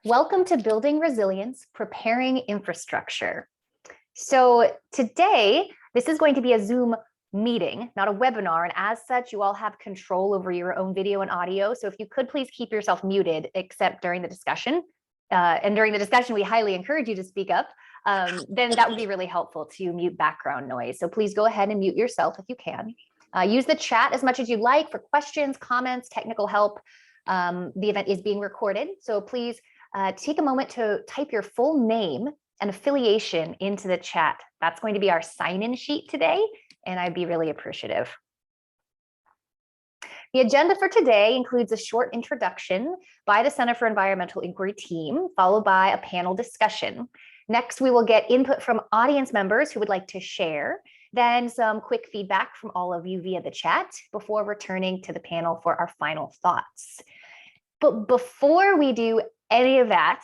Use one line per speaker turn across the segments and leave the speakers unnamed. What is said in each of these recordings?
Welcome to Building Resilience, Preparing Infrastructure. So today, this is going to be a Zoom meeting, not a webinar. And as such, you all have control over your own video and audio. So if you could please keep yourself muted, except during the discussion. And during the discussion, we highly encourage you to speak up. Then that would be really helpful to mute background noise. So please go ahead and mute yourself if you can. Use the chat as much as you like for questions, comments, technical help. The event is being recorded. So please take a moment to type your full name and affiliation into the chat. That's going to be our sign-in sheet today, and I'd be really appreciative. The agenda for today includes a short introduction by the Center for Environmental Inquiry team, followed by a panel discussion. Next, we will get input from audience members who would like to share, then some quick feedback from all of you via the chat before returning to the panel for our final thoughts. But before we do any of that,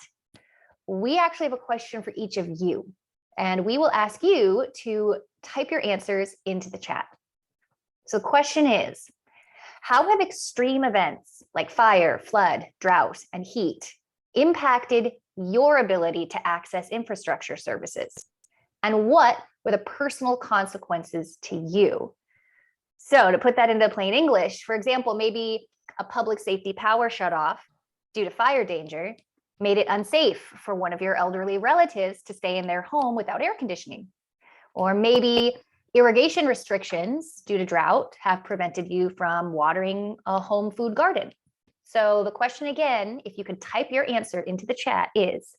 we actually have a question for each of you, and we will ask you to type your answers into the chat. So the question is, how have extreme events like fire, flood, drought, and heat impacted your ability to access infrastructure services? And what were the personal consequences to you? So to put that into plain English, for example, maybe a public safety power shutoff due to fire danger made it unsafe for one of your elderly relatives to stay in their home without air conditioning. Or maybe irrigation restrictions due to drought have prevented you from watering a home food garden. So the question again, if you could type your answer into the chat, is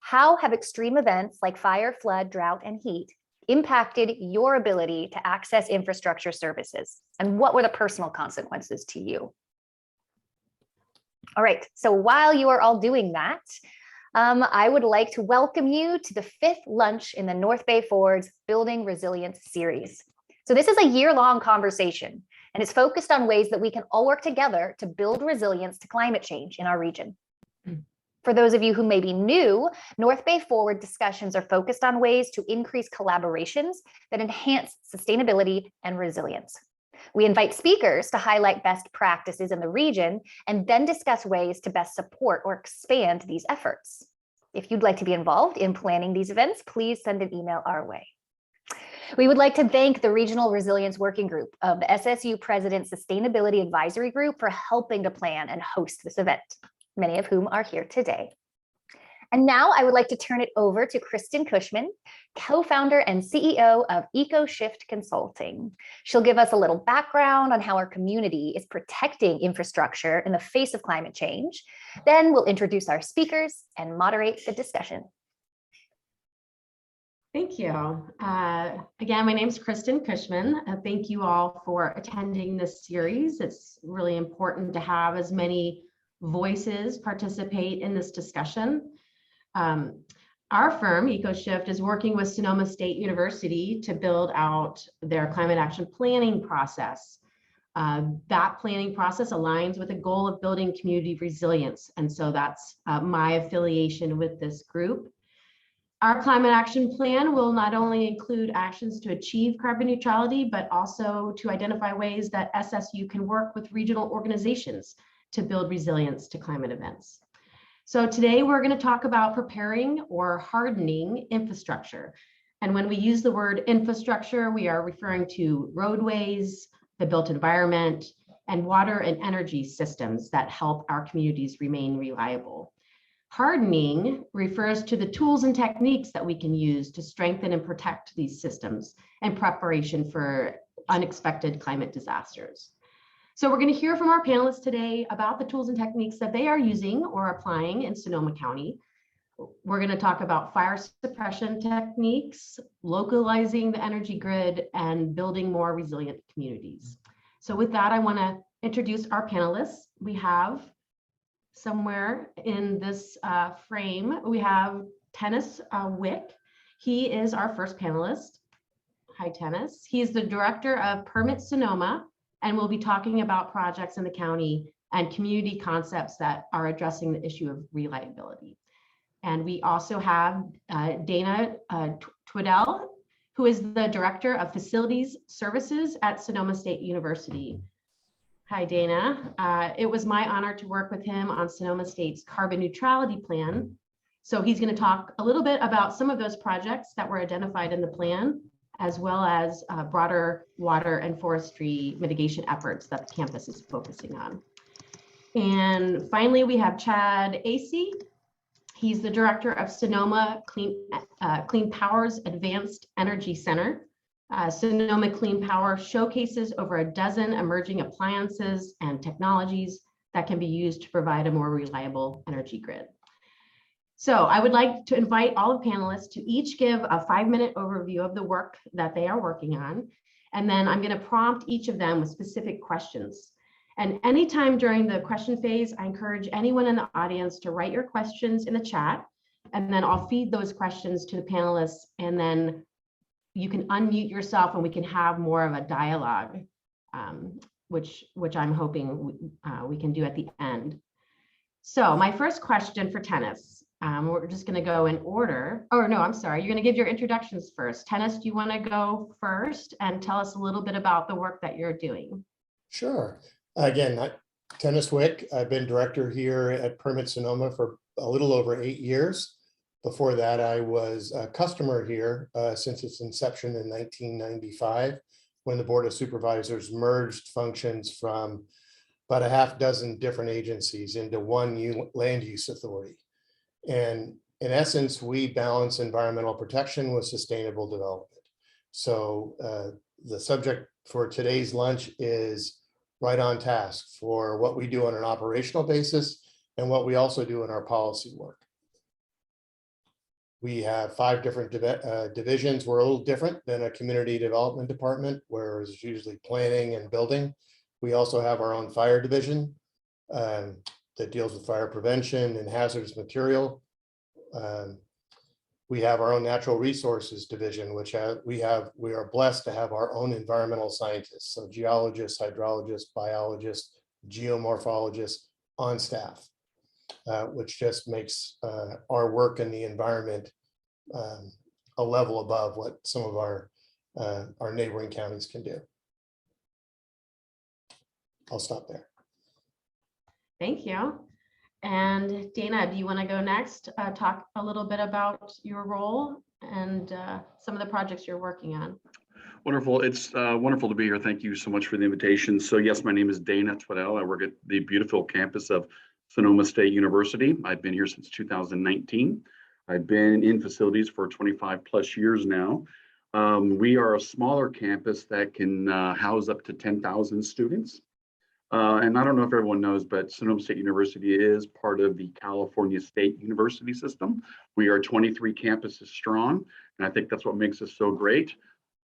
how have extreme events like fire, flood, drought, and heat impacted your ability to access infrastructure services? And what were the personal consequences to you? All right, so while you are all doing that, I would like to welcome you to the 5th lunch in the North Bay Ford's Building Resilience series. So this is a year-long conversation, and it's focused on ways that we can all work together to build resilience to climate change in our region. For those of you who may be new, North Bay Forward discussions are focused on ways to increase collaborations that enhance sustainability and resilience. We invite speakers to highlight best practices in the region and then discuss ways to best support or expand these efforts. If you'd like to be involved in planning these events, please send an email our way. We would like to thank the Regional Resilience Working Group of the SSU President's Sustainability Advisory Group for helping to plan and host this event, many of whom are here today. And now I would like to turn it over to Kristin Cushman, co-founder and CEO of EcoShift Consulting. She'll give us a little background on how our community is protecting infrastructure in the face of climate change. Then we'll introduce our speakers and moderate the discussion.
Thank you. Again, my name is Kristin Cushman. Thank you all for attending this series. It's really important to have as many voices participate in this discussion. Our firm, EcoShift, is working with Sonoma State University to build out their climate action planning process. That planning process aligns with the goal of building community resilience. And so that's my affiliation with this group. Our climate action plan will not only include actions to achieve carbon neutrality, but also to identify ways that SSU can work with regional organizations to build resilience to climate events. So today we're going to talk about preparing or hardening infrastructure. And when we use the word infrastructure, we are referring to roadways, the built environment, and water and energy systems that help our communities remain reliable. Hardening refers to the tools and techniques that we can use to strengthen and protect these systems in preparation for unexpected climate disasters. So we're going to hear from our panelists today about the tools and techniques that they are using or applying in Sonoma County. We're going to talk about fire suppression techniques, localizing the energy grid, and building more resilient communities. So with that, I want to introduce our panelists. We have somewhere in this frame, we have Tennis Wick. He is our first panelist. Hi, Tennis. He's the director of Permit Sonoma, and we'll be talking about projects in the county and community concepts that are addressing the issue of reliability. And we also have Dana Twedell, who is the Director of Facilities Services at Sonoma State University. Hi, Dana. It was my honor to work with him on Sonoma State's carbon neutrality plan. So he's going to talk a little bit about some of those projects that were identified in the plan, as well as broader water and forestry mitigation efforts that the campus is focusing on. And finally, we have Chad Asay. He's the director of Sonoma Clean Power's Advanced Energy Center. Sonoma Clean Power showcases over a dozen emerging appliances and technologies that can be used to provide a more reliable energy grid. So I would like to invite all the panelists to each give a 5-minute overview of the work that they are working on. And then I'm going to prompt each of them with specific questions. And anytime during the question phase, I encourage anyone in the audience to write your questions in the chat, and then I'll feed those questions to the panelists, and then you can unmute yourself and we can have more of a dialogue, which I'm hoping we can do at the end. So my first question for Tennis, we're just going to go in order. Oh, no, I'm sorry. You're going to give your introductions first. Tennis, do you want to go first and tell us a little bit about the work that you're doing?
Sure. Again, Tennis Wick. I've been director here at Permit Sonoma for a little over 8 years. Before that, I was a customer here since its inception in 1995, when the Board of Supervisors merged functions from about a half dozen different agencies into one land use authority. And in essence, we balance environmental protection with sustainable development. So the subject for today's lunch is right on task for what we do on an operational basis and what we also do in our policy work. We have 5 different divisions. We're a little different than a community development department, where it's usually planning and building. We also have our own fire division that deals with fire prevention and hazardous material. We have our own natural resources division, which we are blessed to have our own environmental scientists, so geologists, hydrologists, biologists, geomorphologists on staff, which just makes our work in the environment a level above what some of our neighboring counties can do. I'll stop there.
Thank you. And Dana, do you want to go next? Talk a little bit about your role and some of the projects you're working on.
Wonderful. It's wonderful to be here. Thank you so much for the invitation. So yes, my name is Dana Twedell. I work at the beautiful campus of Sonoma State University. I've been here since 2019. I've been in facilities for 25 plus years now. We are a smaller campus that can house up to 10,000 students. And I don't know if everyone knows, but Sonoma State University is part of the California State University system. We are 23 campuses strong, and I think that's what makes us so great.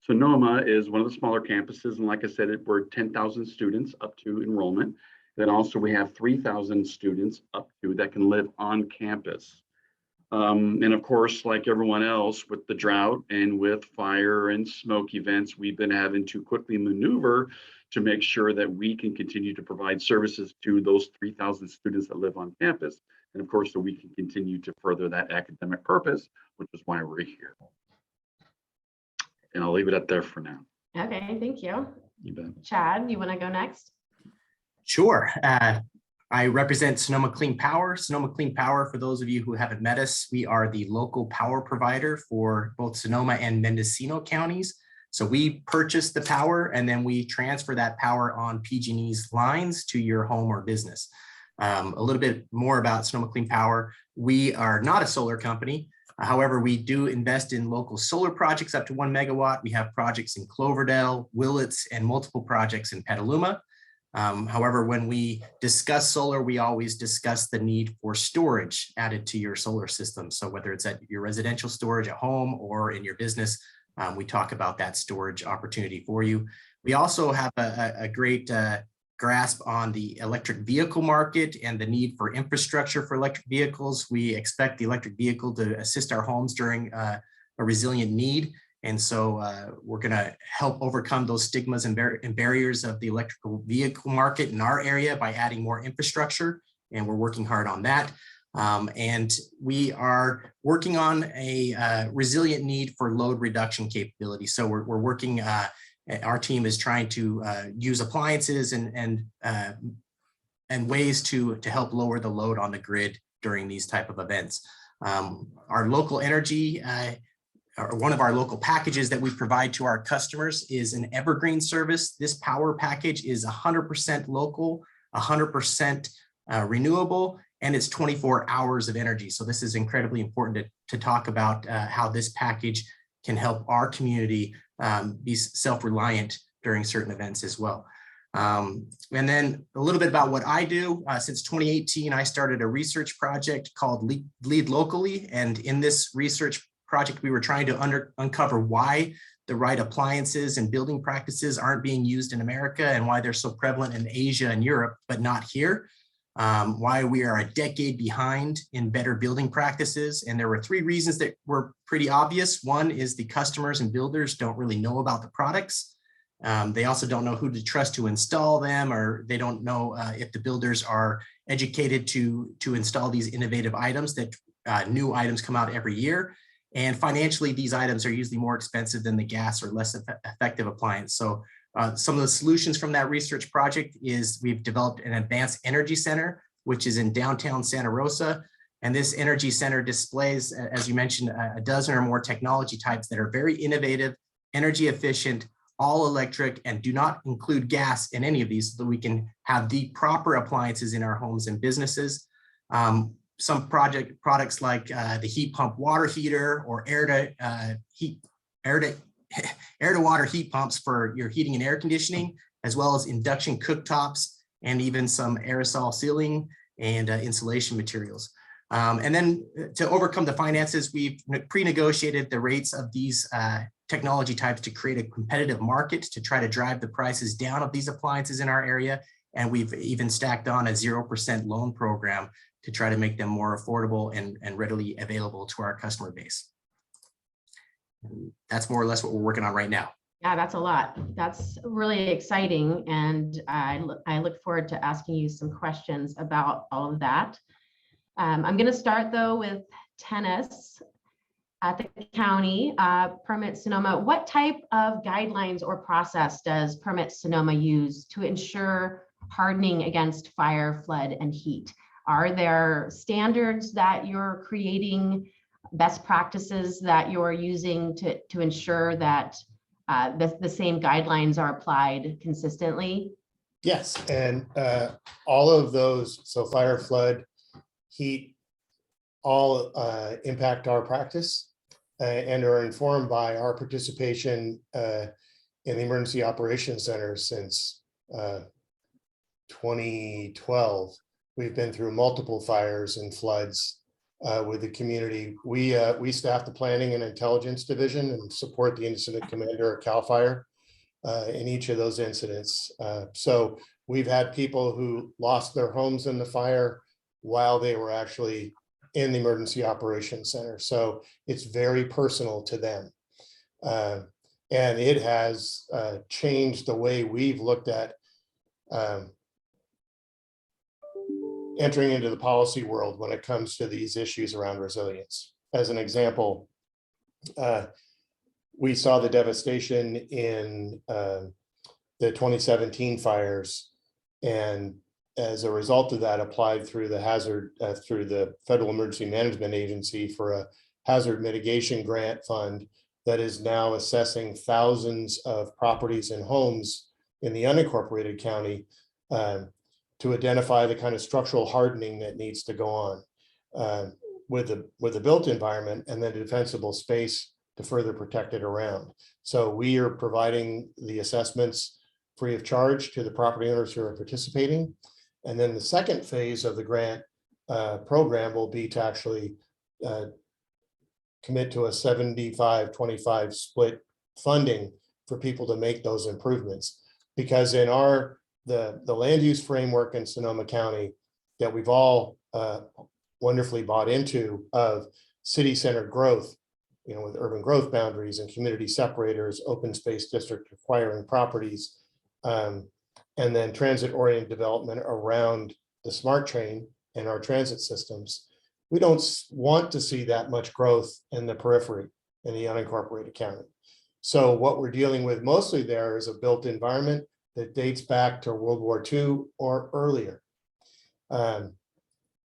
Sonoma is one of the smaller campuses, and like I said, we're 10,000 students up to enrollment. Then also we have 3,000 students up to that can live on campus. And of course, like everyone else with the drought and with fire and smoke events, we've been having to quickly maneuver to make sure that we can continue to provide services to those 3,000 students that live on campus. And of course, so we can continue to further that academic purpose, which is why we're here. And I'll leave it at there for now.
Okay, thank you.
You bet.
Chad, you want to go next?
Sure. I represent Sonoma Clean Power. Sonoma Clean Power, for those of you who haven't met us, we are the local power provider for both Sonoma and Mendocino counties. So we purchase the power and then we transfer that power on PG&E's lines to your home or business. A little bit more about Sonoma Clean Power. We are not a solar company. However, we do invest in local solar projects up to 1 megawatt. We have projects in Cloverdale, Willits, and multiple projects in Petaluma. However, when we discuss solar, we always discuss the need for storage added to your solar system. So whether it's at your residential storage at home or in your business, we talk about that storage opportunity for you. We also have a great grasp on the electric vehicle market and the need for infrastructure for electric vehicles. We expect the electric vehicle to assist our homes during a resilient need. And so we're going to help overcome those stigmas and barriers of the electrical vehicle market in our area by adding more infrastructure. And we're working hard on that. And we are working on a resilient need for load reduction capability. So we're working our team is trying to use appliances and ways to help lower the load on the grid during these type of events. Our local energy, or one of our local packages that we provide to our customers, is an evergreen service. This power package is 100% local, 100% renewable, and it's 24 hours of energy. So this is incredibly important to talk about how this package can help our community be self-reliant during certain events as well. And then a little bit about what I do. Since 2018, I started a research project called Lead Locally. And in this research project, we were trying to uncover why the right appliances and building practices aren't being used in America and why they're so prevalent in Asia and Europe, but not here. Why we are a decade behind in better building practices. And there were 3 reasons that were pretty obvious. One is the customers and builders don't really know about the products. They also don't know who to trust to install them, or they don't know if the builders are educated to install these innovative items that new items come out every year. And financially, these items are usually more expensive than the gas or less effective appliance. So some of the solutions from that research project is we've developed an advanced energy center, which is in downtown Santa Rosa. And this energy center displays, as you mentioned, a dozen or more technology types that are very innovative, energy efficient, all electric, and do not include gas in any of these, so that we can have the proper appliances in our homes and businesses. Some products like the heat pump water heater or air to water heat pumps for your heating and air conditioning, as well as induction cooktops, and even some aerosol sealing and insulation materials. And then to overcome the finances, we've pre-negotiated the rates of these technology types to create a competitive market to try to drive the prices down of these appliances in our area. And we've even stacked on a 0% loan program to try to make them more affordable and readily available to our customer base. And that's more or less what we're working on right now.
Yeah, that's a lot. That's really exciting. And I look forward to asking you some questions about all of that. I'm going to start though with tennis at the county. Permit Sonoma, what type of guidelines or process does Permit Sonoma use to ensure hardening against fire, flood, and heat? Are there standards that you're creating, best practices that you're using to ensure that the same guidelines are applied consistently?
Yes, and all of those, so fire, flood, heat, all impact our practice and are informed by our participation in the Emergency Operations Center since 2012. We've been through multiple fires and floods with the community. We staff the Planning and Intelligence Division and support the incident commander at CAL FIRE in each of those incidents. So we've had people who lost their homes in the fire while they were actually in the Emergency Operations Center. So it's very personal to them. And it has changed the way we've looked at entering into the policy world when it comes to these issues around resilience. As an example, we saw the devastation in the 2017 fires, and as a result of that, applied through the through the Federal Emergency Management Agency for a hazard mitigation grant fund that is now assessing thousands of properties and homes in the unincorporated county to identify the kind of structural hardening that needs to go on with the built environment, and then defensible space to further protect it around. So we are providing the assessments free of charge to the property owners who are participating. And then the second phase of the grant program will be to actually commit to a 75-25 split funding for people to make those improvements. Because in the land use framework in Sonoma County that we've all wonderfully bought into of city center growth, with urban growth boundaries and community separators, open space district requiring properties, and then transit-oriented development around the SMART train and our transit systems. We don't want to see that much growth in the periphery in the unincorporated county. So what we're dealing with mostly there is a built environment that dates back to World War II or earlier.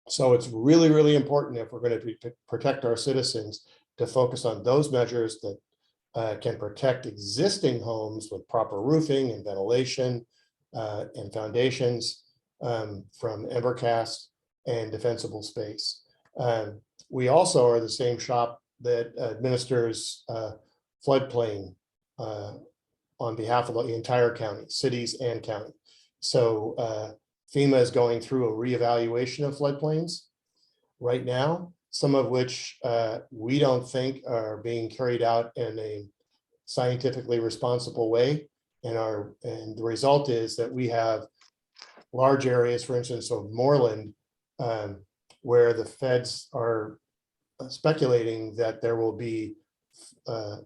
So it's really, really important if we're going to protect our citizens to focus on those measures that can protect existing homes with proper roofing and ventilation and foundations from evercast and defensible space. We also are the same shop that administers floodplain on behalf of the entire county, cities and county. So FEMA is going through a reevaluation of floodplains right now, some of which we don't think are being carried out in a scientifically responsible way. And the result is that we have large areas, for instance, of moorland, where the feds are speculating that there will be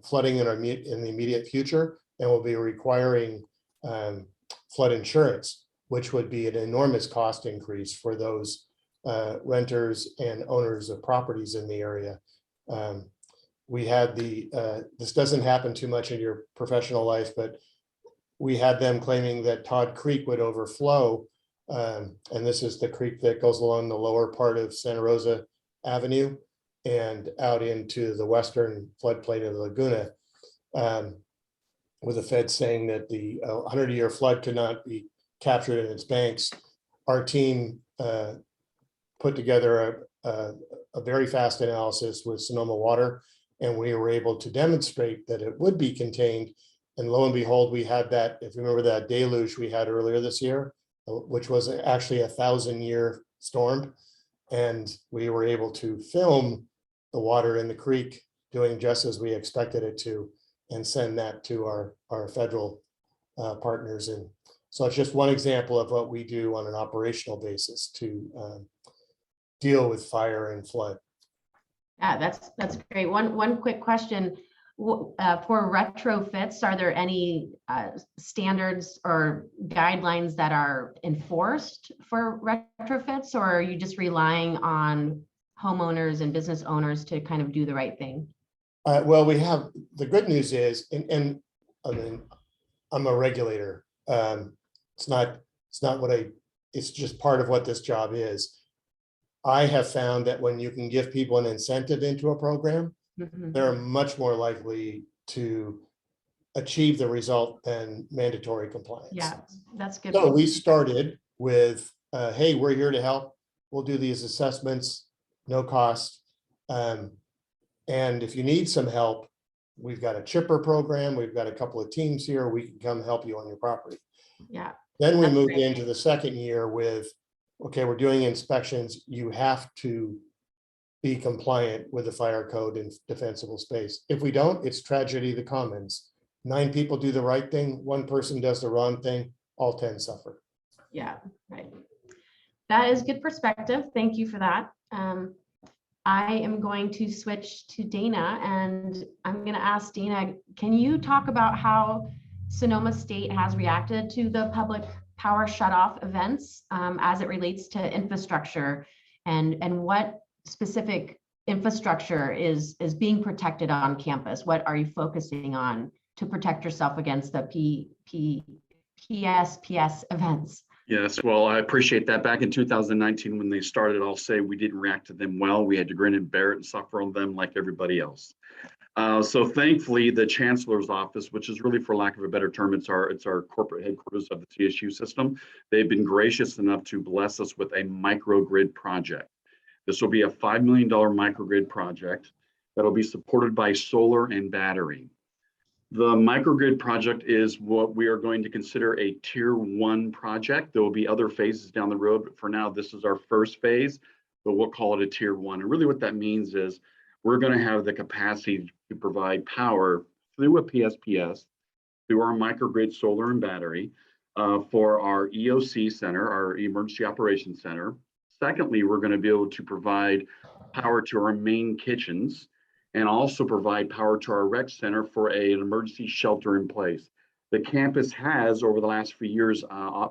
flooding in the immediate future, and will be requiring flood insurance, which would be an enormous cost increase for those renters and owners of properties in the area. We had this doesn't happen too much in your professional life, but we had them claiming that Todd Creek would overflow. And this is the creek that goes along the lower part of Santa Rosa Avenue and out into the western floodplain of the Laguna, with the Fed saying that the 100-year flood could not be captured in its banks. Our team put together a very fast analysis with Sonoma Water, and we were able to demonstrate that it would be contained. And lo and behold, we had that, if you remember that deluge we had earlier this year, which was actually a 1,000-year storm. And we were able to film the water in the creek doing just as we expected it to, and send that to our federal partners. And so it's just one example of what we do on an operational basis to deal with fire and flood.
Yeah, that's great. One quick question. For retrofits, are there any standards or guidelines that are enforced for retrofits, or are you just relying on homeowners and business owners to kind of do the right thing?
Well, we have, the good news is, and I mean, I'm a regulator. It's not what it's just part of what this job is. I have found that when you can give people an incentive into a program, they're much more likely to achieve the result than mandatory compliance.
Yeah, that's good.
So we started with, hey, we're here to help. We'll do these assessments, no cost. And if you need some help, we've got a chipper program. We've got a couple of teams here. We can come help you on your property.
Yeah.
Then we moved into the second year with, okay, we're doing inspections. You have to be compliant with the fire code and defensible space. If we don't, it's tragedy of the commons. 9 people do the right thing, 1 person does the wrong thing, all 10 suffer.
Yeah, right. That is good perspective. Thank you for that. I am going to switch to Dana, and I'm going to ask Dana, can you talk about how Sonoma State has reacted to the public power shutoff events as it relates to infrastructure, and what specific infrastructure is being protected on campus? What are you focusing on to protect yourself against the PSPS events?
Yes, well, I appreciate that. Back in 2019, when they started, I'll say we didn't react to them well. We had to grin and bear it and suffer on them like everybody else. So thankfully, the chancellor's office, which is really, for lack of a better term, it's our corporate headquarters of the TSU system, they've been gracious enough to bless us with a microgrid project. This will be a $5 million microgrid project that'll be supported by solar and battery. The microgrid project is what we are going to consider a tier 1 project. There will be other phases down the road, but for now, this is our first phase, but we'll call it a tier 1. And really what that means is we're going to have the capacity to provide power through a PSPS, through our microgrid solar and battery, for our EOC center, our Emergency Operations Center. Secondly, we're going to be able to provide power to our main kitchens, and also provide power to our rec center for an emergency shelter in place. The campus has, over the last few years,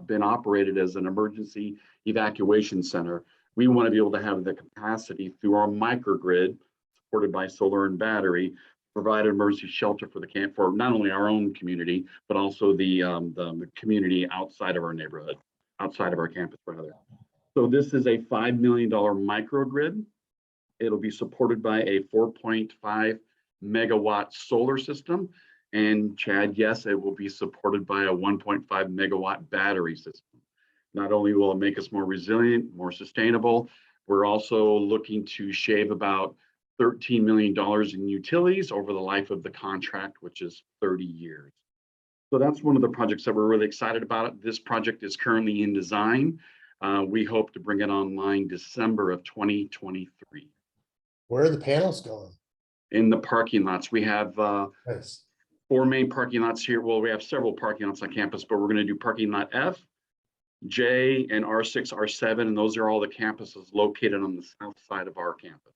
been operated as an emergency evacuation center. We want to be able to have the capacity through our microgrid, supported by solar and battery, provide emergency shelter for the camp, for not only our own community, but also the community outside of our neighborhood, outside of our campus rather. So this is a $5 million microgrid. It'll be supported by a 4.5 megawatt solar system. And Chad, yes, it will be supported by a 1.5 megawatt battery system. Not only will it make us more resilient, more sustainable, we're also looking to shave about $13 million in utilities over the life of the contract, which is 30 years. So that's one of the projects that we're really excited about. This project is currently in design. We hope to bring it online December of 2023.
Where are the panels going?
In the parking lots, we have
Nice.
4 main parking lots here. Well, we have several parking lots on campus, but we're going to do parking lot F, J, and R6, R7, and those are all the campuses located on the south side of our campus.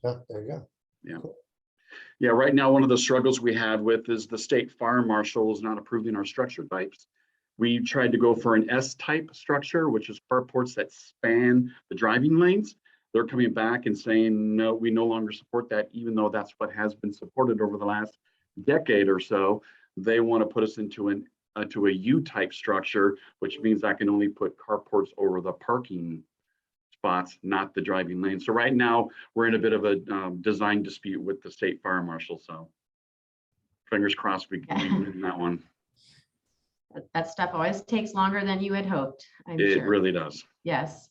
Oh, there you go.
Yeah.
Cool.
Yeah, right now, one of the struggles we had with is the state fire marshal is not approving our structure types. We tried to go for an S-type structure, which is carports that span the driving lanes. They're coming back and saying, no, we no longer support that, even though that's what has been supported over the last decade or so. They want to put us into a U-type structure, which means I can only put carports over the parking spots, not the driving lane. So right now we're in a bit of a design dispute with the state fire marshal. So fingers crossed we can win that one.
That stuff always takes longer than you had hoped, I'm
It
sure.
really does.
Yes.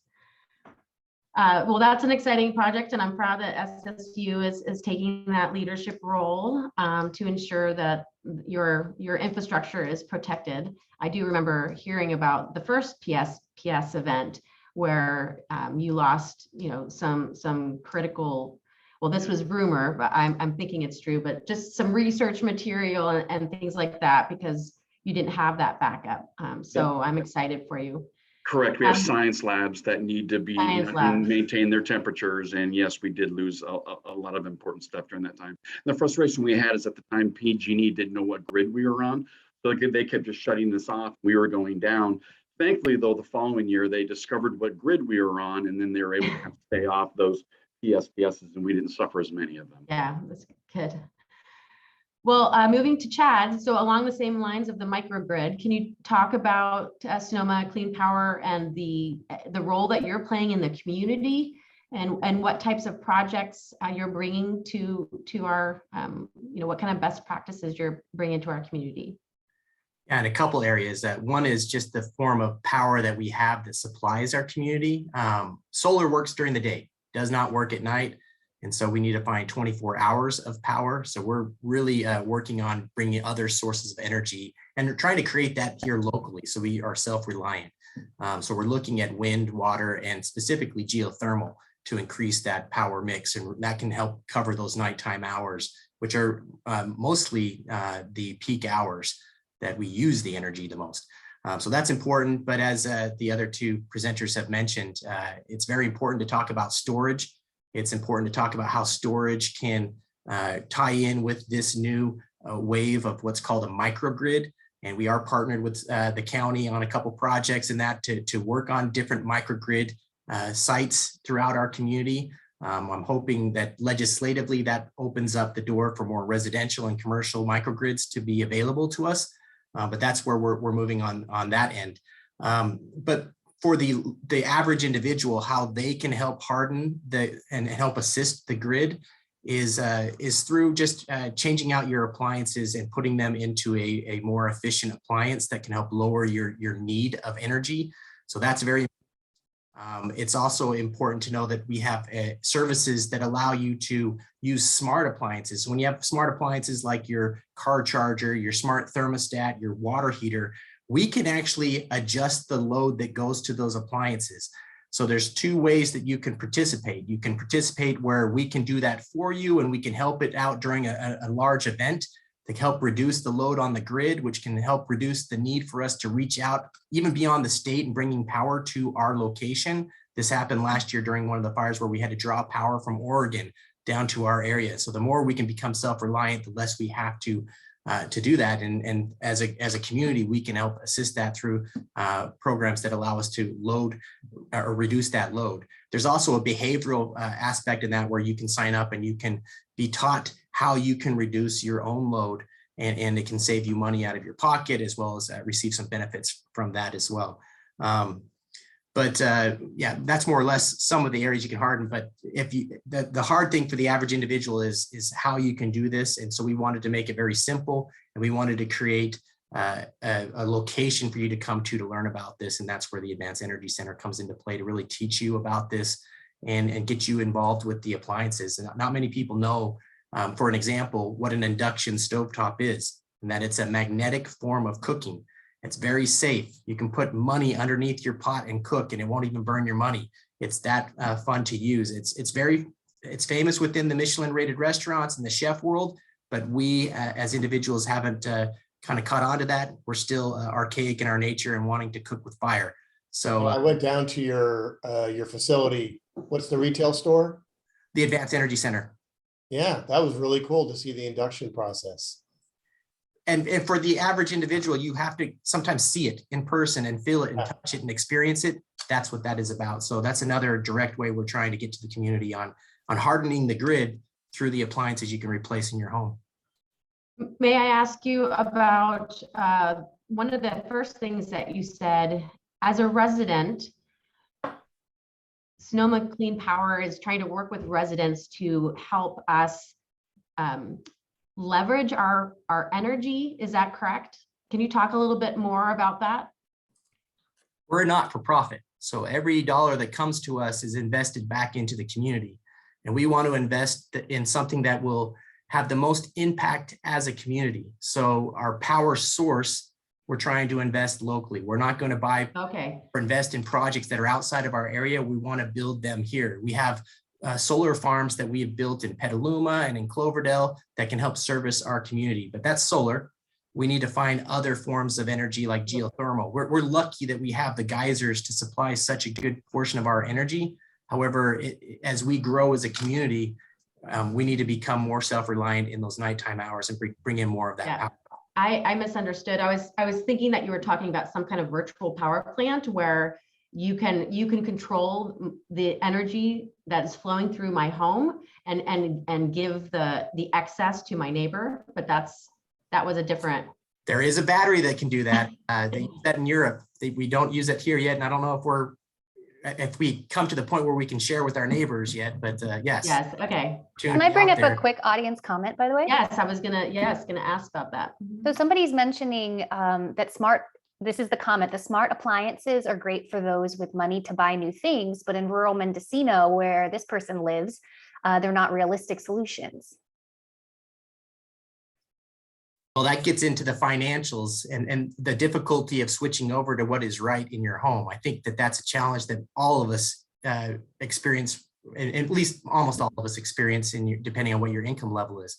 Well, that's an exciting project, and I'm proud that SSU is taking that leadership role to ensure that your infrastructure is protected. I do remember hearing about the first PS event where you lost, some critical. Well, this was rumor, but I'm thinking it's true. But just some research material and things like that, because you didn't have that backup. So I'm excited for you.
Correct. We have science labs that need to be maintain their temperatures. And yes, we did lose a lot of important stuff during that time. The frustration we had is at the time PG&E didn't know what grid we were on. So they kept just shutting this off. We were going down. Thankfully, though, the following year, they discovered what grid we were on, and then they were able to stay off those PSPSs, and we didn't suffer as many of them.
Yeah, that's good. Well, moving to Chad, so along the same lines of the microgrid, can you talk about Sonoma Clean Power and the role that you're playing in the community, and what types of projects you're bringing to our, what kind of best practices you're bringing to our community?
Yeah, in a couple areas. One is just the form of power that we have that supplies our community. Solar works during the day, does not work at night. And so we need to find 24 hours of power. So we're really working on bringing other sources of energy and trying to create that here locally. So we are self-reliant. So we're looking at wind, water, and specifically geothermal to increase that power mix. And that can help cover those nighttime hours, which are mostly the peak hours that we use the energy the most. So that's important. But as the other two presenters have mentioned, it's very important to talk about storage. It's important to talk about how storage can tie in with this new wave of what's called a microgrid. And we are partnered with the county on a couple projects in that to work on different microgrid sites throughout our community. I'm hoping that legislatively that opens up the door for more residential and commercial microgrids to be available to us. But that's where we're moving on that end. But for the average individual, how they can help harden and help assist the grid is through just changing out your appliances and putting them into a more efficient appliance that can help lower your need of energy. So that's very it's also important to know that we have services that allow you to use smart appliances. When you have smart appliances like your car charger, your smart thermostat, your water heater, we can actually adjust the load that goes to those appliances. So there's two ways that you can participate. You can participate where we can do that for you and we can help it out during a large event to help reduce the load on the grid, which can help reduce the need for us to reach out even beyond the state and bringing power to our location. This happened last year during one of the fires where we had to draw power from Oregon down to our area. So the more we can become self-reliant, the less we have to do that. And as a community, we can help assist that through programs that allow us to load or reduce that load. There's also a behavioral aspect in that where you can sign up and you can be taught how you can reduce your own load, and it can save you money out of your pocket, as well as receive some benefits from that as well. Yeah, that's more or less some of the areas you can harden. But if you, the hard thing for the average individual is how you can do this. And so we wanted to make it very simple, and we wanted to create a location for you to come to learn about this. And that's where the Advanced Energy Center comes into play, to really teach you about this and get you involved with the appliances. And not many people know, for an example, what an induction stovetop is, and that it's a magnetic form of cooking. It's very safe. You can put money underneath your pot and cook, and it won't even burn your money. It's that fun to use. It's famous within the Michelin rated restaurants and the chef world, but we as individuals haven't kind of caught on to that. We're still archaic in our nature and wanting to cook with fire. So
I went down to your facility. What's the retail store?
The Advanced Energy Center.
Yeah, that was really cool to see the induction process.
And for the average individual, you have to sometimes see it in person and feel it and touch it and experience it. That's what that is about. So that's another direct way we're trying to get to the community on hardening the grid through the appliances you can replace in your home.
May I ask you about one of the first things that you said, as a resident, Sonoma Clean Power is trying to work with residents to help us leverage our energy. Is that correct? Can you talk a little bit more about that?
We're not for profit. So every dollar that comes to us is invested back into the community. And we want to invest in something that will have the most impact as a community. So our power source, we're trying to invest locally. We're not going to buy or invest in projects that are outside of our area. We want to build them here. We have solar farms that we have built in Petaluma and in Cloverdale that can help service our community, but that's solar. We need to find other forms of energy like geothermal. We're lucky that we have the geysers to supply such a good portion of our energy. However, as we grow as a community, we need to become more self-reliant in those nighttime hours and bring in more of that power.
I misunderstood. I was thinking that you were talking about some kind of virtual power plant where you can control the energy that is flowing through my home and give the excess to my neighbor, but that was a different.
There is a battery that can do that. They use that in Europe. We don't use it here yet, and I don't know if we come to the point where we can share with our neighbors yet, but yes.
Yes, okay.
Can I bring up a quick audience comment, by the way?
Yes, I was gonna ask about that.
So somebody's mentioning this is the comment, the smart appliances are great for those with money to buy new things, but in rural Mendocino, where this person lives, they're not realistic solutions.
Well, that gets into the financials and the difficulty of switching over to what is right in your home. I think that that's a challenge that all of us experience, and at least almost all of us experience, depending on what your income level is.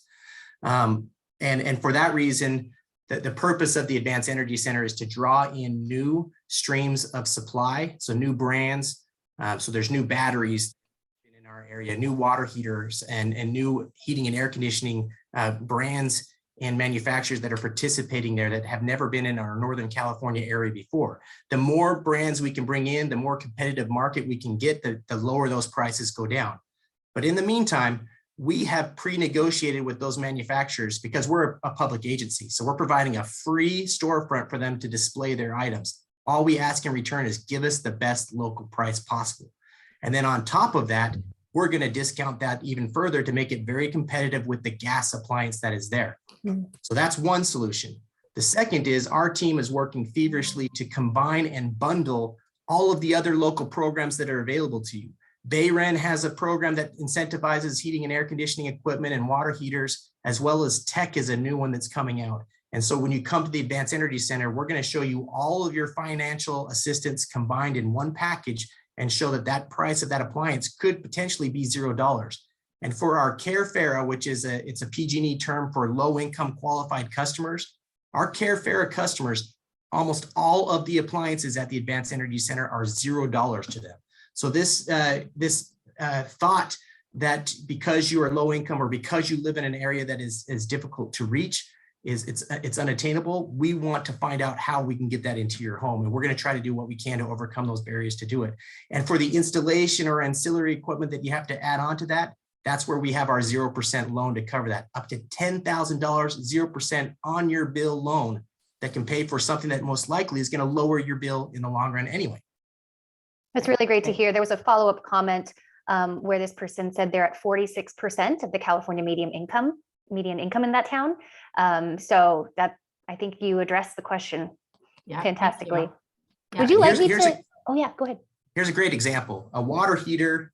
And for that reason, the purpose of the Advanced Energy Center is to draw in new streams of supply, so new brands. So there's new batteries in our area, new water heaters, and new heating and air conditioning brands and manufacturers that are participating there that have never been in our Northern California area before. The more brands we can bring in, the more competitive market we can get, the lower those prices go down. But in the meantime, we have pre-negotiated with those manufacturers because we're a public agency. So we're providing a free storefront for them to display their items. All we ask in return is give us the best local price possible. And then on top of that, we're going to discount that even further to make it very competitive with the gas appliance that is there. So that's one solution. The second is our team is working feverishly to combine and bundle all of the other local programs that are available to you. Bayren has a program that incentivizes heating and air conditioning equipment and water heaters, as well as Tech is a new one that's coming out. And so when you come to the Advanced Energy Center, we're going to show you all of your financial assistance combined in one package and show that price of that appliance could potentially be $0. And for our CareFera, which is it's a PG&E term for low income qualified customers, our CareFera customers, almost all of the appliances at the Advanced Energy Center are $0 to them. So this thought that because you are low income or because you live in an area that is difficult to reach, it's unattainable. We want to find out how we can get that into your home, and we're going to try to do what we can to overcome those barriers to do it. And for the installation or ancillary equipment that you have to add on to that, That's where we have our 0% loan to cover that. Up to $10,000, 0% on your bill loan that can pay for something that most likely is going to lower your bill in the long run anyway.
That's really great to hear. There was a follow-up comment where this person said they're at 46% of the California median income in that town. So that, I think you addressed the question fantastically. Would you like me to? Oh yeah, go ahead.
Here's a great example. A water heater,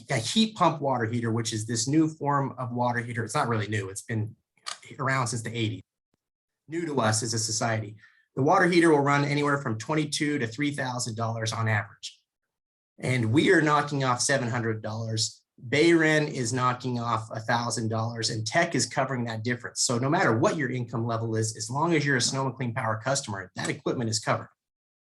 a heat pump water heater, which is this new form of water heater. It's not really new. It's been around since the 80s. New to us as a society. The water heater will run anywhere from $22,000 to $3,000 on average. And we are knocking off $700. Bayren is knocking off $1,000, and Tech is covering that difference. So no matter what your income level is, as long as you're a Sonoma Clean Power customer, that equipment is covered.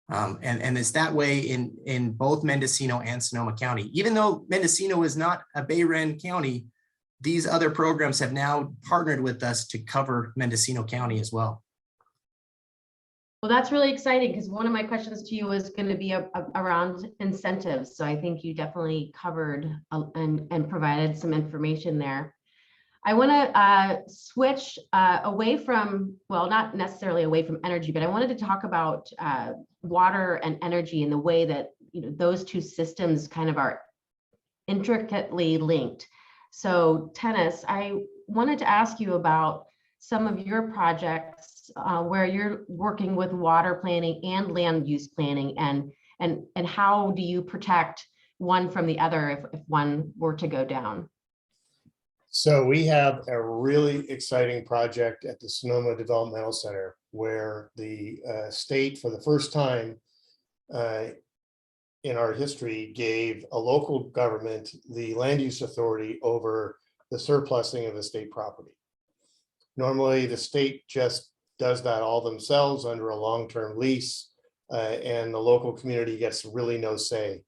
And it's that way in both Mendocino and Sonoma County. Even though Mendocino is not a Bayren county, these other programs have now partnered with us to cover Mendocino County as well.
Well, that's really exciting, because one of my questions to you was going to be around incentives. So I think you definitely covered and provided some information there. I want to switch away from, well, not necessarily away from energy, but I wanted to talk about water and energy and the way that, you know, those two systems kind of are intricately linked. So Tennis, I wanted to ask you about some of your projects where you're working with water planning and land use planning, and how do you protect one from the other if one were to go down?
So we have a really exciting project at the Sonoma Developmental Center where the state, for the first time in our history, gave a local government the land use authority over the surplusing of the state property. Normally, the state just does that all themselves under a long-term lease, and the local community gets really no say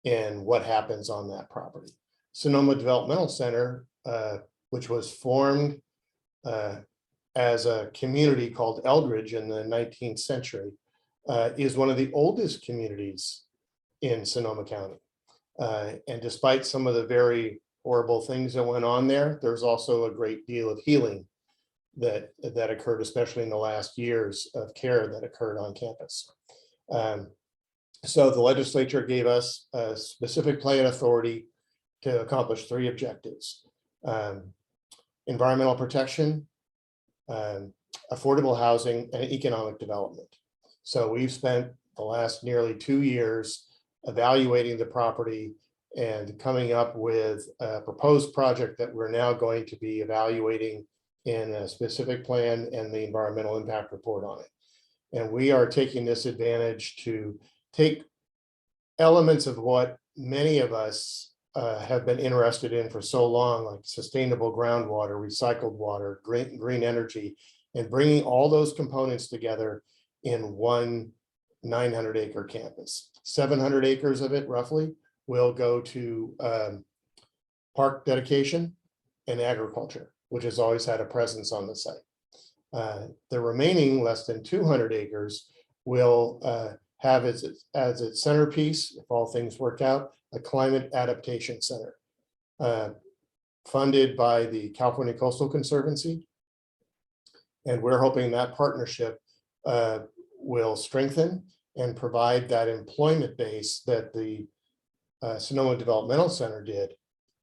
in what happens on that property. Sonoma Developmental Center, which was formed as a community called Eldridge in the 19th century, is one of the oldest communities in Sonoma County. And despite some of the very horrible things that went on there, there's also a great deal of healing that occurred, especially in the last years of care that occurred on campus. So the legislature gave us a specific plan authority to accomplish 3 objectives: environmental protection, affordable housing, and economic development. So we've spent the last nearly 2 years evaluating the property and coming up with a proposed project that we're now going to be evaluating in a specific plan and the environmental impact report on it. And we are taking this advantage to take elements of what many of us have been interested in for so long, like sustainable groundwater, recycled water, green energy, and bringing all those components together in one 900-acre campus. 700 acres of it, roughly, will go to park dedication and agriculture, which has always had a presence on the site. The remaining less than 200 acres will have as its centerpiece, if all things work out, a climate adaptation center funded by the California Coastal Conservancy. And we're hoping that partnership will strengthen and provide that employment base that the Sonoma Developmental Center did.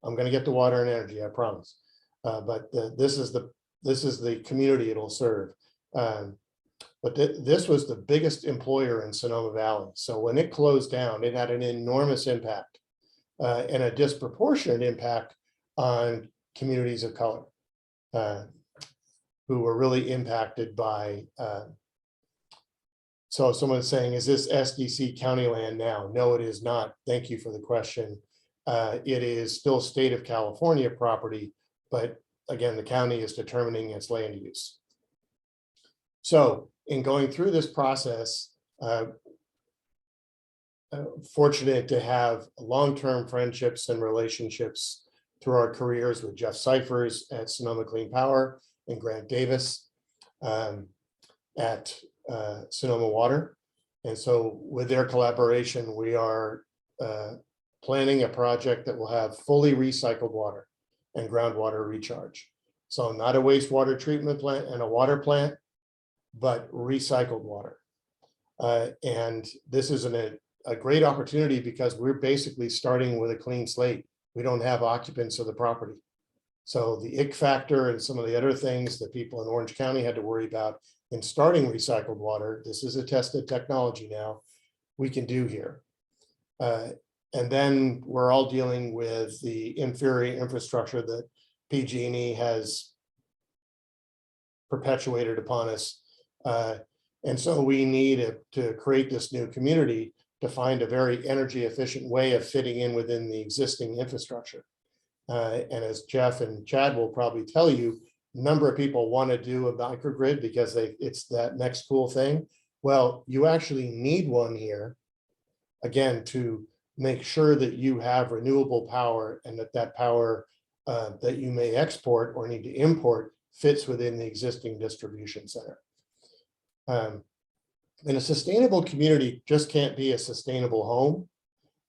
I'm going to get to water and energy, I promise. But this is the community it'll serve. But this was the biggest employer in Sonoma Valley. So when it closed down, it had an enormous impact and a disproportionate impact on communities of color who were really impacted by. So someone's saying, is this SDC county land now? No, it is not. Thank you for the question. It is still state of California property, but again, the county is determining its land use. So in going through this process, fortunate to have long-term friendships and relationships through our careers with Jeff Cyphers at Sonoma Clean Power and Grant Davis at Sonoma Water. And so with their collaboration, we are planning a project that will have fully recycled water. and groundwater recharge. So not a wastewater treatment plant and a water plant, but recycled water. And this is a great opportunity because we're basically starting with a clean slate. We don't have occupants of the property. So the ick factor and some of the other things that people in Orange County had to worry about in starting recycled water, this is a tested technology now, we can do here. And then we're all dealing with the inferior infrastructure that PG&E has perpetuated upon us. And so we need to create this new community to find a very energy efficient way of fitting in within the existing infrastructure. And as Jeff and Chad will probably tell you, a number of people want to do a microgrid because it's that next cool thing. Well, you actually need one here, again, to make sure that you have renewable power and that power that you may export or need to import fits within the existing distribution center. And a sustainable community just can't be a sustainable home.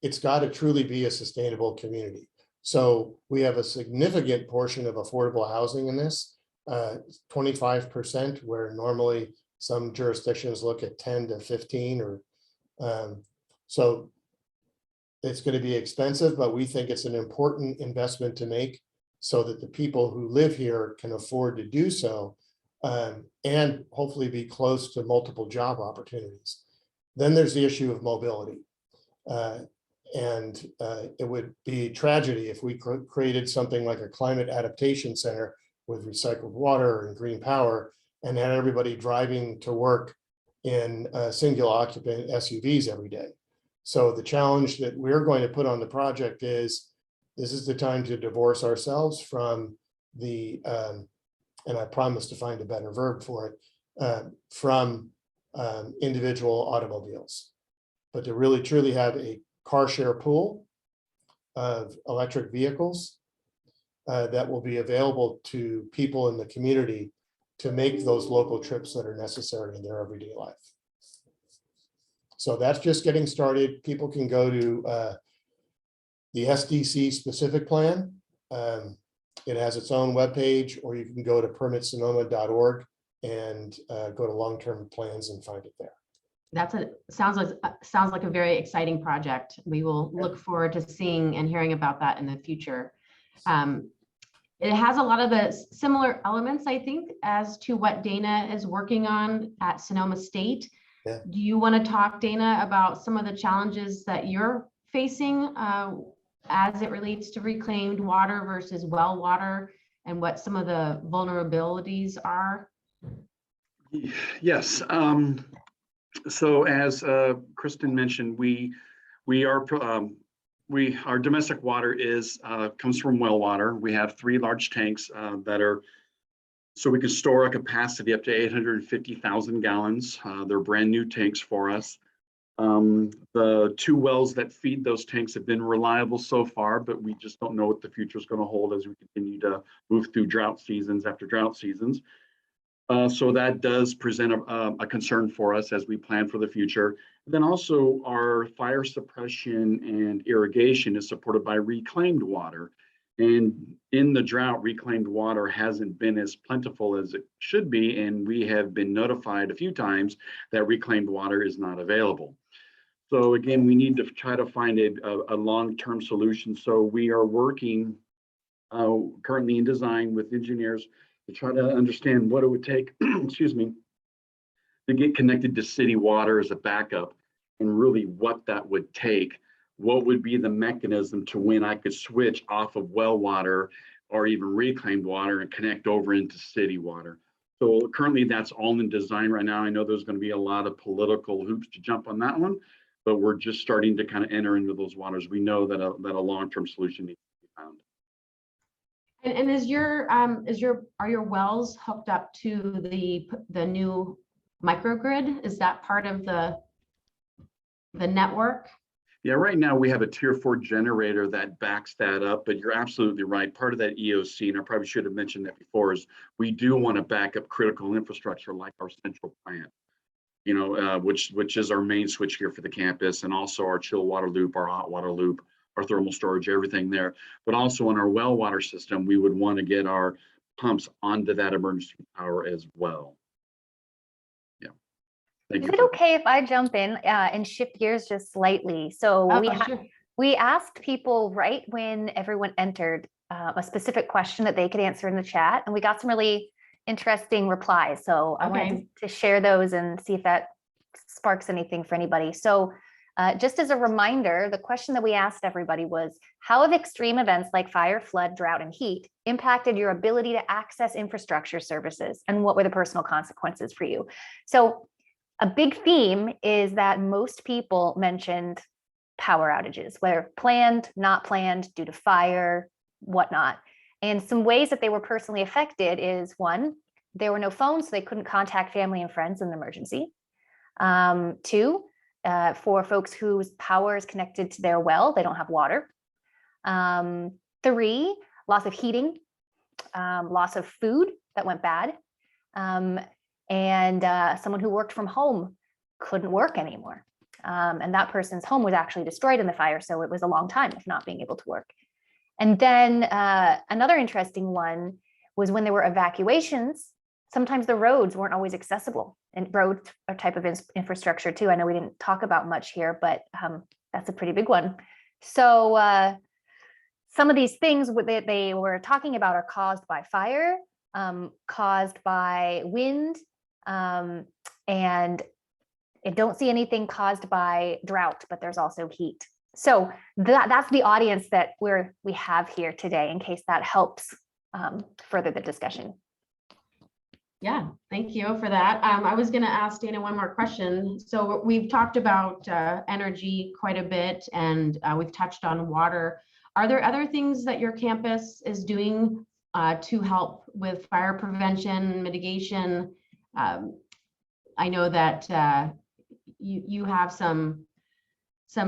It's got to truly be a sustainable community. So we have a significant portion of affordable housing in this, 25%, where normally some jurisdictions look at 10 to 15 or so it's going to be expensive, but we think it's an important investment to make so that the people who live here can afford to do so and hopefully be close to multiple job opportunities. Then there's the issue of mobility. It would be tragedy if we created something like a climate adaptation center with recycled water and green power and had everybody driving to work in single occupant SUVs every day. So the challenge that we're going to put on the project is, this is the time to divorce ourselves from the, and I promise to find a better verb for it, from individual automobiles, but to really truly have a car share pool of electric vehicles that will be available to people in the community to make those local trips that are necessary in their everyday life. So that's just getting started. People can go to the SDC specific plan. It has its own webpage, or you can go to permitsonoma.org and go to long-term plans and find it there.
Sounds like a very exciting project. We will look forward to seeing and hearing about that in the future. It has a lot of the similar elements, I think, as to what Dana is working on at Sonoma State.
Yeah.
Do you want to talk, Dana, about some of the challenges that you're facing as it relates to reclaimed water versus well water and what some of the vulnerabilities are?
Yes. So as Kristin mentioned, our domestic water comes from well water. We have 3 large tanks that are, so we can store a capacity up to 850,000 gallons. They're brand new tanks for us. The 2 wells that feed those tanks have been reliable so far, but we just don't know what the future is going to hold as we continue to move through drought seasons after drought seasons. So that does present a concern for us as we plan for the future. And then also our fire suppression and irrigation is supported by reclaimed water. And in the drought, reclaimed water hasn't been as plentiful as it should be. And we have been notified a few times that reclaimed water is not available. So again, we need to try to find a long-term solution. So we are working currently in design with engineers to try to understand what it would take, excuse me, to get connected to city water as a backup, and really what that would take. What would be the mechanism to when I could switch off of well water or even reclaimed water and connect over into city water. So currently that's all in design right now. I know there's going to be a lot of political hoops to jump on that one, but we're just starting to kind of enter into those waters. We know that a long-term solution needs to be found.
And are your wells hooked up to the new microgrid? Is that part of the network?
Yeah, right now we have a tier 4 generator that backs that up, but you're absolutely right. Part of that EOC, and I probably should have mentioned that before, is we do want to back up critical infrastructure like our central plant, you know, which is our main switch here for the campus, and also our chill water loop, our hot water loop, our thermal storage, everything there. But also on our well water system, we would want to get our pumps onto that emergency power as well. Yeah. Thank
Is
you.
it okay if I jump in and shift gears just slightly? So
Sure.
we asked people right when everyone entered a specific question that they could answer in the chat, and we got some really interesting replies. So I wanted to share those and see if that sparks anything for anybody. So just as a reminder, the question that we asked everybody was, how have extreme events like fire, flood, drought, and heat impacted your ability to access infrastructure services? And what were the personal consequences for you? So a big theme is that most people mentioned power outages, whether planned, not planned, due to fire, whatnot. And some ways that they were personally affected is, one, there were no phones, so they couldn't contact family and friends in an emergency. Two, for folks whose power is connected to their well, they don't have water. Three, loss of heating, loss of food that went bad. And someone who worked from home couldn't work anymore. And that person's home was actually destroyed in the fire, so it was a long time of not being able to work. And then another interesting one was when there were evacuations, sometimes the roads weren't always accessible, and roads are a type of infrastructure too. I know we didn't talk about much here, but that's a pretty big one. So some of these things that they were talking about are caused by fire, caused by wind, and I don't see anything caused by drought, but there's also heat. So that's the audience that we have here today, in case that helps further the discussion.
Yeah, thank you for that. I was going to ask Dana one more question. So we've talked about energy quite a bit, and we've touched on water. Are there other things that your campus is doing to help with fire prevention, mitigation? I know that you have some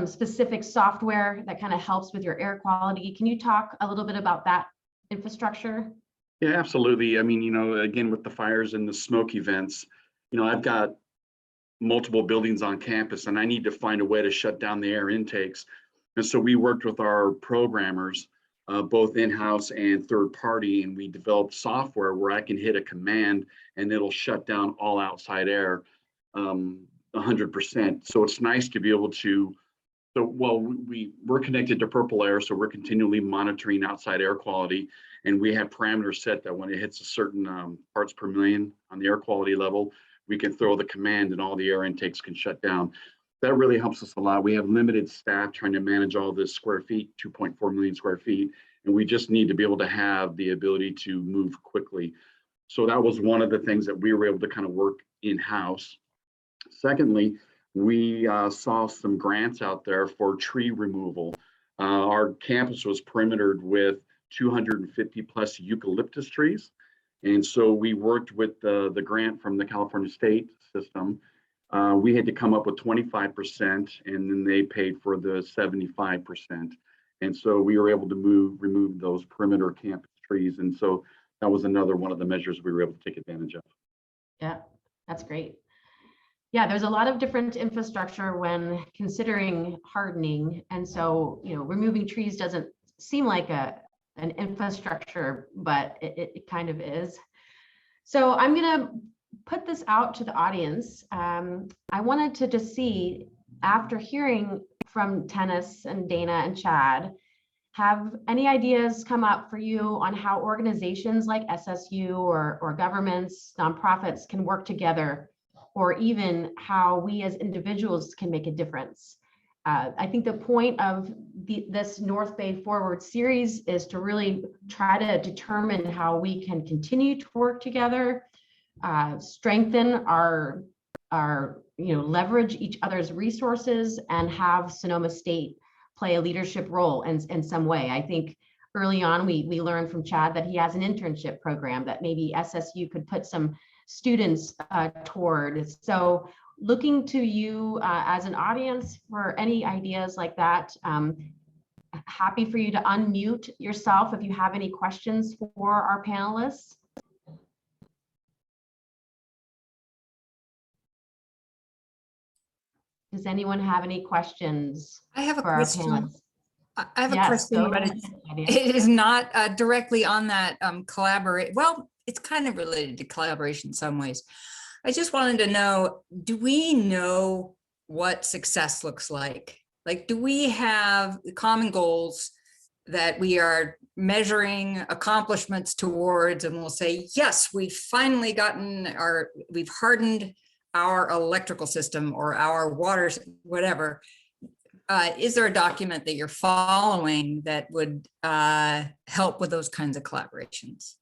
specific software that kind of helps with your air quality. Can you talk a little bit about that infrastructure?
Yeah, absolutely. I mean, again, with the fires and the smoke events, I've got multiple buildings on campus, and I need to find a way to shut down the air intakes. And so we worked with our programmers, both in-house and third party, and we developed software where I can hit a command and it'll shut down all outside air 100%. So it's nice to be able to, we're connected to Purple Air, so we're continually monitoring outside air quality. And we have parameters set that when it hits a certain parts per million on the air quality level, we can throw the command and all the air intakes can shut down. That really helps us a lot. We have limited staff trying to manage all this square feet, 2.4 million square feet, and we just need to be able to have the ability to move quickly. So that was one of the things that we were able to kind of work in-house. Secondly, we saw some grants out there for tree removal. Our campus was perimetered with 250 plus eucalyptus trees. And so we worked with the grant from the California State system. We had to come up with 25%, and then they paid for the 75%. And so we were able to remove those perimeter campus trees. And so that was another one of the measures we were able to take advantage of.
Yeah, that's great. Yeah, there's a lot of different infrastructure when considering hardening. And so, removing trees doesn't seem like an infrastructure, but it kind of is. So I'm going to put this out to the audience. I wanted to just see, after hearing from Tennis and Dana and Chad, have any ideas come up for you on how organizations like SSU or governments, nonprofits can work together, or even how we as individuals can make a difference? I think the point of this North Bay Forward series is to really try to determine how we can continue to work together, strengthen our leverage each other's resources, and have Sonoma State play a leadership role in some way. I think early on we learned from Chad that he has an internship program that maybe SSU could put some students toward. So looking to you as an audience for any ideas like that. Happy for you to unmute yourself if you have any questions for our panelists. Does anyone have any questions?
I have a question. I have a
Yes,
question,
go
but
ahead,
it's,
Nadia.
it is not directly on that collaborate. Well, it's kind of related to collaboration in some ways. I just wanted to know, do we know what success looks like? Like, do we have common goals that we are measuring accomplishments towards, and we'll say, yes, we've finally we've hardened our electrical system or our water, whatever. Is there a document that you're following that would help with those kinds of collaborations?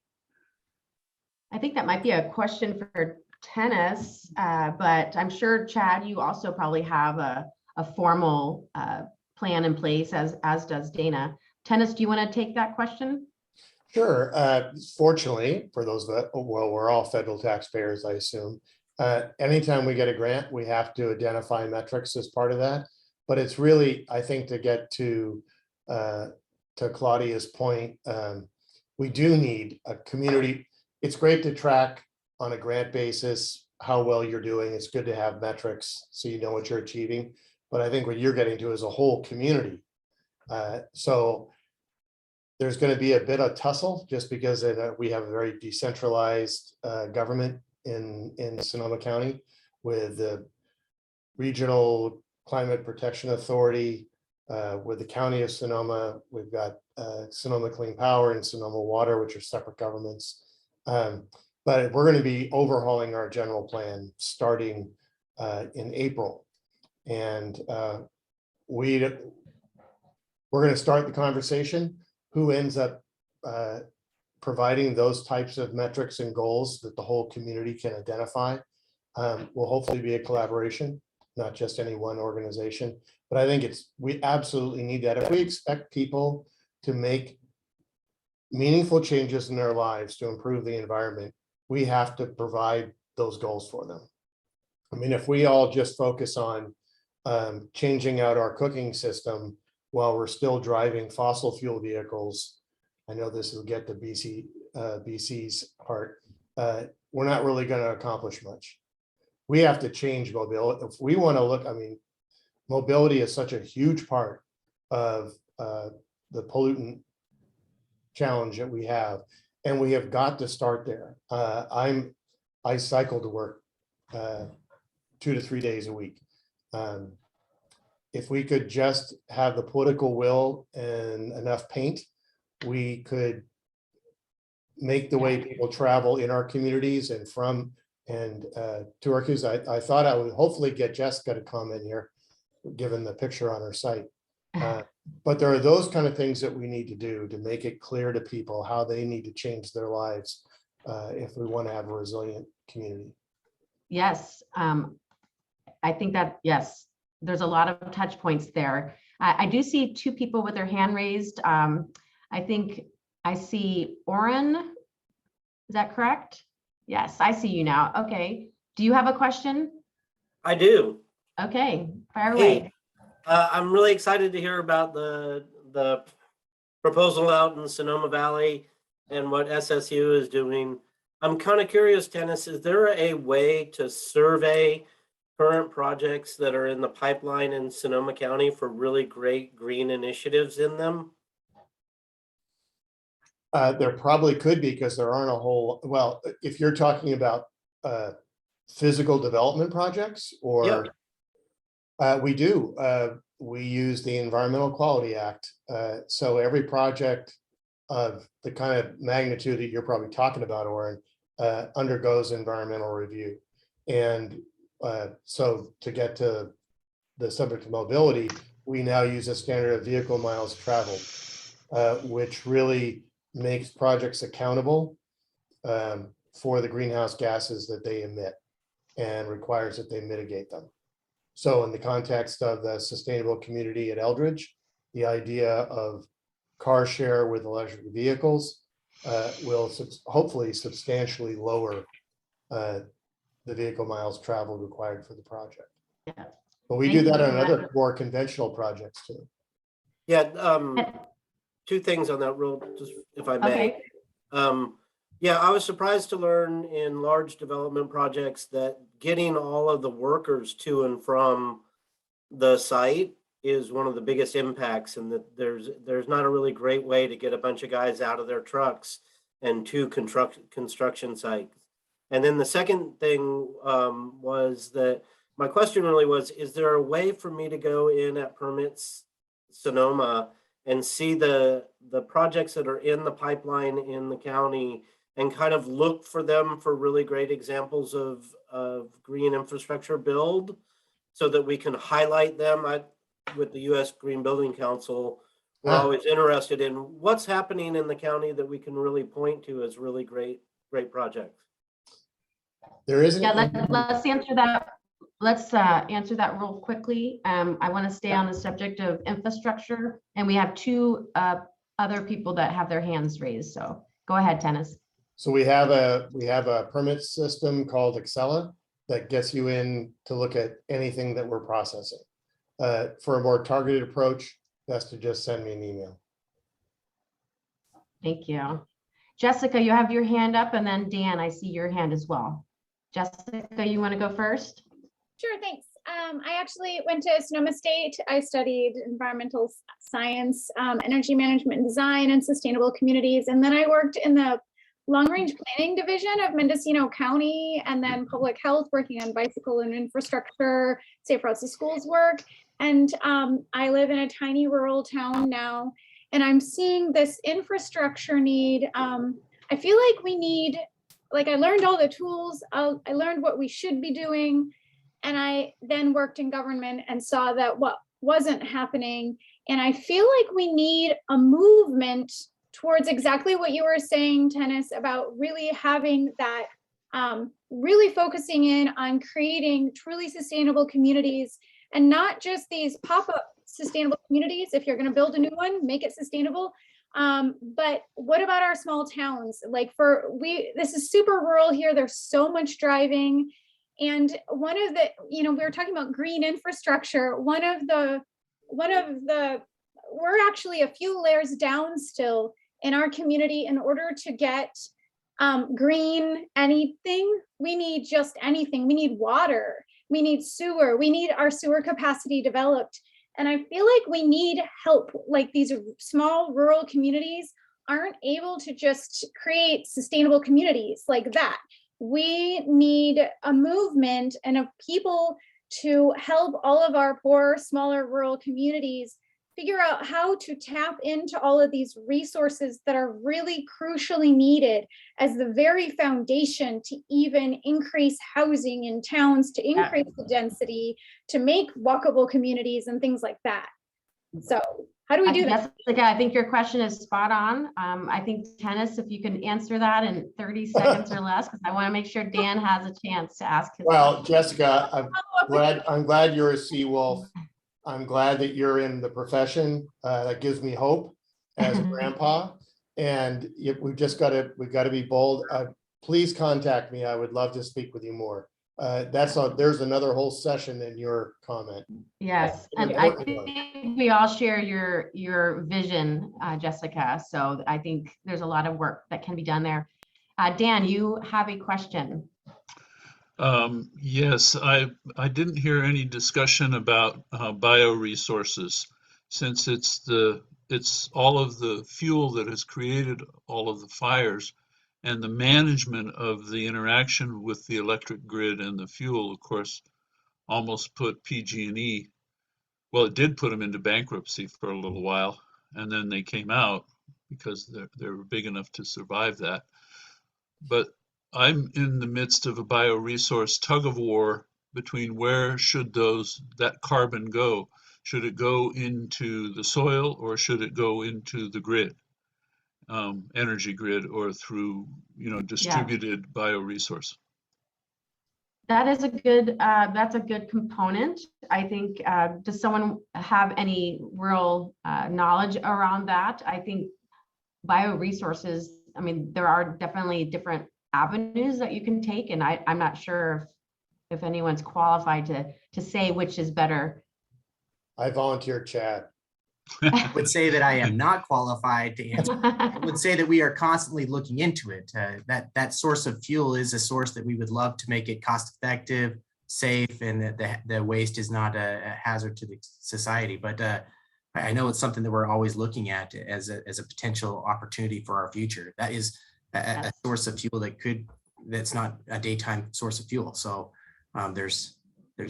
I think that might be a question for tennis, but I'm sure, Chad, you also probably have a formal plan in place, as does Dana. Tennis, do you want to take that question?
Sure. Fortunately, for those that, well, we're all federal taxpayers, I assume. Anytime we get a grant, we have to identify metrics as part of that. But it's really, I think, to get to Claudia's point, we do need a community. It's great to track on a grant basis how well you're doing. It's good to have metrics so you know what you're achieving. But I think what you're getting to is a whole community. So there's going to be a bit of tussle just because we have a very decentralized government in Sonoma County with the regional climate protection authority, with the county of Sonoma. We've got Sonoma Clean Power and Sonoma Water, which are separate governments. But we're going to be overhauling our general plan starting in April. And we're going to start the conversation. Who ends up providing those types of metrics and goals that the whole community can identify will hopefully be a collaboration, not just any one organization. But I think we absolutely need that. If we expect people to make meaningful changes in their lives to improve the environment, we have to provide those goals for them. I mean, if we all just focus on changing out our cooking system while we're still driving fossil fuel vehicles, I know this will get to BC's heart, we're not really going to accomplish much. We have to change mobility. If we want to look, I mean, mobility is such a huge part of the pollutant challenge that we have, and we have got to start there. I cycle to work 2 to 3 days a week. If we could just have the political will and enough paint, we could make the way people travel in our communities and from and to our communities. I thought I would hopefully get Jessica to comment here, given the picture on her site. But there are those kind of things that we need to do to make it clear to people how they need to change their lives if we want to have a resilient community.
Yes, I think that, yes, there's a lot of touch points there. I do see 2 people with their hand raised. I think I see Oren. Is that correct? Yes, I see you now. Okay. Do you have a question?
I do.
Okay, fire
Hey,
away.
I'm really excited to hear about the proposal out in Sonoma Valley and what SSU is doing. I'm kind of curious, Dennis, is there a way to survey current projects that are in the pipeline in Sonoma County for really great green initiatives in them?
There probably could be, because there aren't a whole, well, if you're talking about physical development projects, or we do. We use the Environmental Quality Act. So every project of the kind of magnitude that you're probably talking about, Oren, undergoes environmental review. And so to get to the subject of mobility, we now use a standard of vehicle miles traveled, which really makes projects accountable for the greenhouse gases that they emit and requires that they mitigate them. So in the context of the sustainable community at Eldridge, the idea of car share with electric vehicles will hopefully substantially lower the vehicle miles traveled required for the project.
Yeah.
But we do that on other more conventional projects too.
Yeah, 2 things on that, real, just if I may.
Okay.
Yeah, I was surprised to learn in large development projects that getting all of the workers to and from the site is one of the biggest impacts, and that there's not a really great way to get a bunch of guys out of their trucks and to construction sites. And then the second thing was that my question really was, is there a way for me to go in at Permits Sonoma and see the projects that are in the pipeline in the county and kind of look for them for really great examples of green infrastructure build, so that we can highlight them? With the U.S. Green Building Council, we're always interested in what's happening in the county that we can really point to as really great projects.
There isn't.
Yeah, let's answer that. Let's answer that real quickly. I want to stay on the subject of infrastructure, and we have two other people that have their hands raised. So go ahead, Tennis.
So we have a permit system called Excella that gets you in to look at anything that we're processing. For a more targeted approach, best to just send me an email.
Thank you. Jessica, you have your hand up, and then Dan, I see your hand as well. Jessica, you want to go first?
Sure, thanks. I actually went to Sonoma State. I studied environmental science, energy management and design, and sustainable communities. And then I worked in the long-range planning division of Mendocino County, and then public health, working on bicycle and infrastructure, safe routes to schools work. And I live in a tiny rural town now, and I'm seeing this infrastructure need. I feel like we need, like, I learned all the tools. I learned what we should be doing. And I then worked in government and saw that what wasn't happening. And I feel like we need a movement towards exactly what you were saying, Tennis, about really having that, really focusing in on creating truly sustainable communities, and not just these pop-up sustainable communities. If you're going to build a new one, make it sustainable. But what about our small towns? Like this is super rural here. There's so much driving. And one of the, we were talking about green infrastructure. We're actually a few layers down still in our community. In order to get green anything, we need just anything. We need water, we need sewer, we need our sewer capacity developed. And I feel like we need help. Like, these small rural communities aren't able to just create sustainable communities like that. We need a movement and of people to help all of our poor, smaller rural communities figure out how to tap into all of these resources that are really crucially needed as the very foundation to even increase housing in towns, to increase the density, to make walkable communities and things like that. So how do we do that?
Jessica, I think your question is spot on. I think, Tennis, if you can answer that in 30 seconds or less, because I want to make sure Dan has a chance to ask his
Well,
question.
Jessica, I'm glad you're a sea wolf. I'm glad that you're in the profession. That gives me hope as a grandpa. And we've got to be bold. Please contact me. I would love to speak with you more. There's another whole session in your comment.
Yes, and I think we all share your vision, Jessica. So I think there's a lot of work that can be done there. Dan, you have a question.
Yes, I didn't hear any discussion about bioresources, since it's all of the fuel that has created all of the fires, and the management of the interaction with the electric grid and the fuel, of course, almost put PG&E, well, it did put them into bankruptcy for a little while, and then they came out because they were big enough to survive that. But I'm in the midst of a bioresource tug of war between where should that carbon go? Should it go into the soil, or should it go into the grid, energy grid, or through distributed bioresource?
That is that's a good component. I think, does someone have any real knowledge around that? I think bioresources, I mean, there are definitely different avenues that you can take, and I'm not sure if anyone's qualified to say which is better.
I volunteer, Chad.
I would say that I am not qualified to answer. I would say that we are constantly looking into it. That source of fuel is a source that we would love to make it cost effective, safe and that the waste is not a hazard to the society. But I know it's something that we're always looking at as a potential opportunity for our future. That is a source of fuel that's not a daytime source of fuel. So there's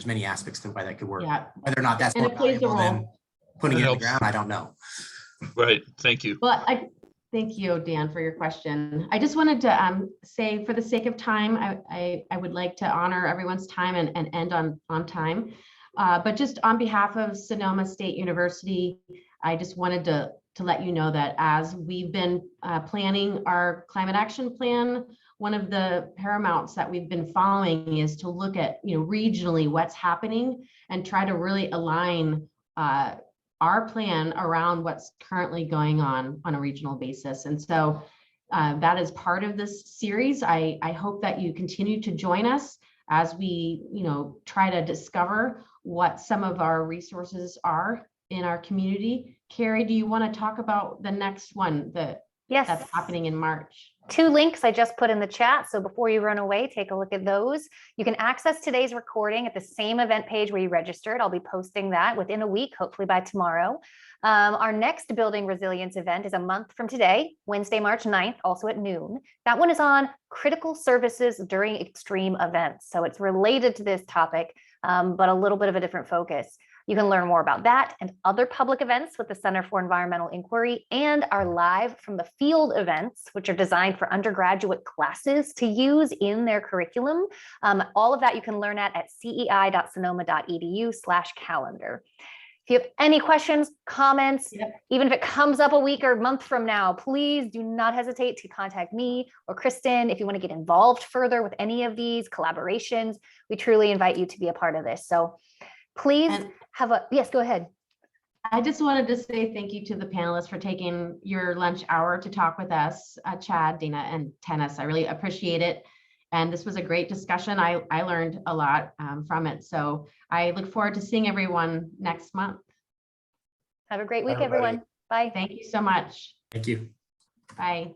many aspects to why that could work.
Yeah.
Whether or not that's
And
more
it plays a
valuable than
role.
putting
That
it in the
helps.
ground, I don't know.
Right, thank you.
Well, thank you, Dan, for your question. I just wanted to say, for the sake of time, I would like to honor everyone's time and end on time. But just on behalf of Sonoma State University, I just wanted to let you know that as we've been planning our climate action plan, one of the paramounts that we've been following is to look at, regionally what's happening and try to really align our plan around what's currently going on a regional basis. And so that is part of this series. I hope that you continue to join us as we, try to discover what some of our resources are in our community. Carrie, do you want to talk about the next one
Yes.
that's happening in March?
2 links I just put in the chat. So before you run away, take a look at those. You can access today's recording at the same event page where you registered. I'll be posting that within a week, hopefully by tomorrow. Our next Building Resilience event is a month from today, Wednesday, March 9th, also at noon. That one is on critical services during extreme events. So it's related to this topic, but a little bit of a different focus. You can learn more about that and other public events with the Center for Environmental Inquiry and our live from the field events, which are designed for undergraduate classes to use in their curriculum. All of that you can learn at cei.sonoma.edu/calendar. If you have any questions, comments, even if it comes up a week or month from now, please do not hesitate to contact me or Kristin if you want to get involved further with any of these collaborations. We truly invite you to be a part of this. So please yes, go ahead.
I just wanted to say thank you to the panelists for taking your lunch hour to talk with us, Chad, Dana, and Tennis. I really appreciate it. And this was a great discussion. I learned a lot from it. So I look forward to seeing everyone next month.
Have a great week,
Everybody.
everyone. Bye.
Thank you so much.
Thank you.
Bye.